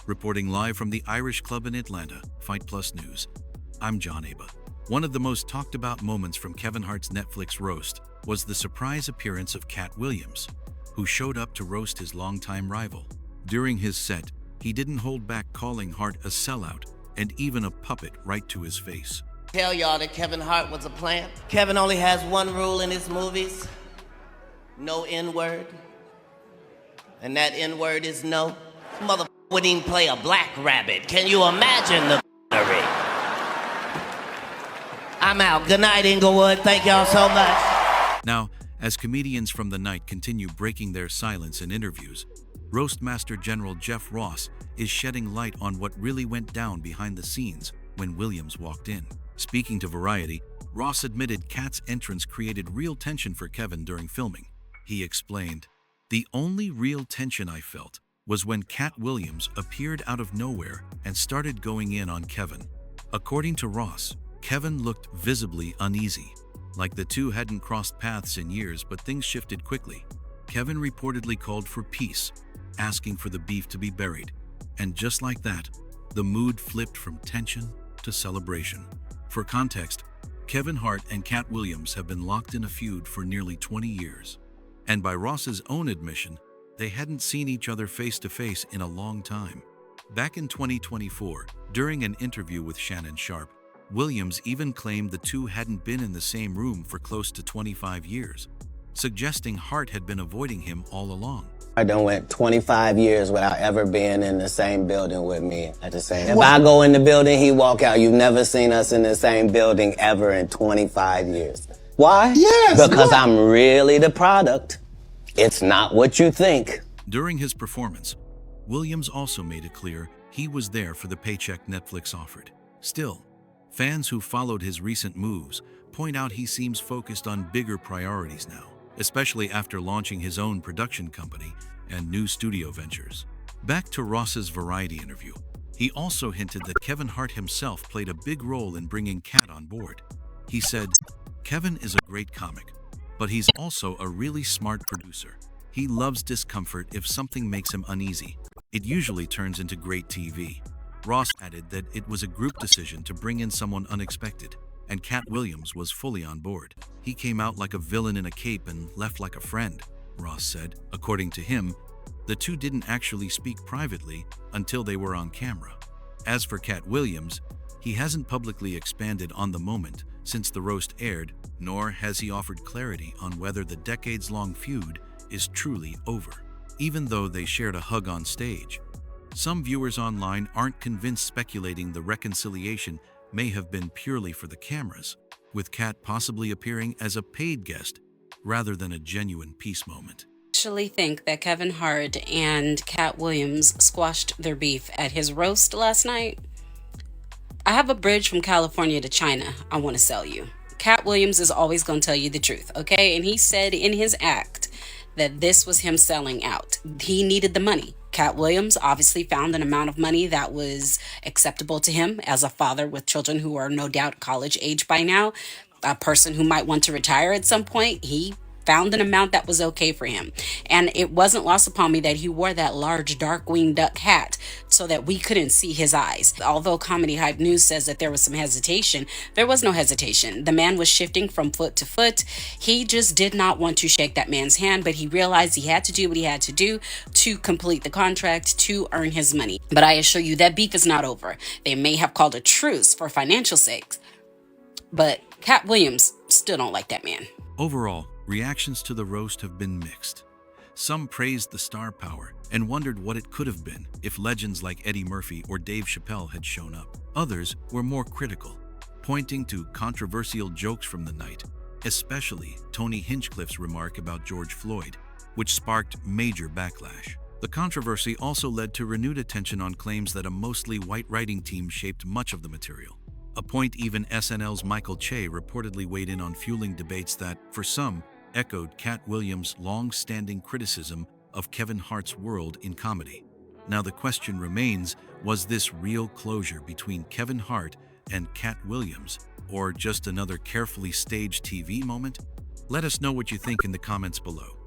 Reporting live from the Irish Club in Atlanta, Fight Plus News, I'm John Aba. One of the most talked about moments from Kevin Hart's Netflix roast was the surprise appearance of Katt Williams, who showed up to roast his longtime rival. During his set, he didn't hold back calling Hart a sellout and even a puppet right to his face. Tell y'all that Kevin Hart was a plant. Kevin only has one rule in his movies: no N-word. And that N-word is no. Mother wouldn't even play a black rabbit. Can you imagine the f***ery? I'm out. Good night, Inglewood. Thank y'all so much. Now, as comedians from the night continue breaking their silence in interviews, Roastmaster General Jeff Ross is shedding light on what really went down behind the scenes when Williams walked in. Speaking to Variety, Ross admitted Katt's entrance created real tension for Kevin during filming. He explained, "The only real tension I felt was when Katt Williams appeared out of nowhere and started going in on Kevin." According to Ross, Kevin looked visibly uneasy, like the two hadn't crossed paths in years, but things shifted quickly. Kevin reportedly called for peace, asking for the beef to be buried. And just like that, the mood flipped from tension to celebration. For context, Kevin Hart and Katt Williams have been locked in a feud for nearly 20 years. And by Ross's own admission, they hadn't seen each other face to face in a long time. Back in 2024, during an interview with Shannon Sharpe, Williams even claimed the two hadn't been in the same room for close to 25 years, suggesting Hart had been avoiding him all along. I done went 25 years without ever being in the same building with me at the same. If I go in the building, he walk out. You've never seen us in the same building ever in 25 years. Why? Yes. Because I'm really the product. It's not what you think. During his performance, Williams also made it clear he was there for the paycheck Netflix offered. Still, fans who followed his recent moves point out he seems focused on bigger priorities now, especially after launching his own production company and new studio ventures. Back to Ross's Variety interview, he also hinted that Kevin Hart himself played a big role in bringing Katt on board. He said, "Kevin is a great comic, but he's also a really smart producer. He loves discomfort. If something makes him uneasy, it usually turns into great TV." Ross added that it was a group decision to bring in someone unexpected, and Katt Williams was fully on board. "He came out like a villain in a cape and left like a friend," Ross said. According to him, the two didn't actually speak privately until they were on camera. As for Katt Williams, he hasn't publicly expanded on the moment since the roast aired, nor has he offered clarity on whether the decades-long feud is truly over. Even though they shared a hug on stage, some viewers online aren't convinced, speculating the reconciliation may have been purely for the cameras, with Katt possibly appearing as a paid guest rather than a genuine peace moment. I actually think that Kevin Hart and Katt Williams squashed their beef at his roast last night. I have a bridge from California to China I want to sell you. Katt Williams is always going to tell you the truth, okay? And he said in his act that this was him selling out. He needed the money. Katt Williams obviously found an amount of money that was acceptable to him as a father with children who are no doubt college age by now, a person who might want to retire at some point. He found an amount that was okay for him. And it wasn't lost upon me that he wore that large dark winged duck hat so that we couldn't see his eyes. Although Comedy Hype News says that there was some hesitation, there was no hesitation. The man was shifting from foot to foot. He just did not want to shake that man's hand, but he realized he had to do what he had to do to complete the contract, to earn his money. But I assure you that beef is not over. They may have called a truce for financial sakes, but Katt Williams still don't like that man. Overall, reactions to the roast have been mixed. Some praised the star power and wondered what it could have been if legends like Eddie Murphy or Dave Chappelle had shown up. Others were more critical, pointing to controversial jokes from the night, especially Tony Hinchcliffe's remark about George Floyd, which sparked major backlash. The controversy also led to renewed attention on claims that a mostly white writing team shaped much of the material, a point even SNL's Michael Che reportedly weighed in on, fueling debates that, for some, echoed Katt Williams' long-standing criticism of Kevin Hart's world in comedy. Now the question remains, was this real closure between Kevin Hart and Katt Williams, or just another carefully staged TV moment? Let us know what you think in the comments below.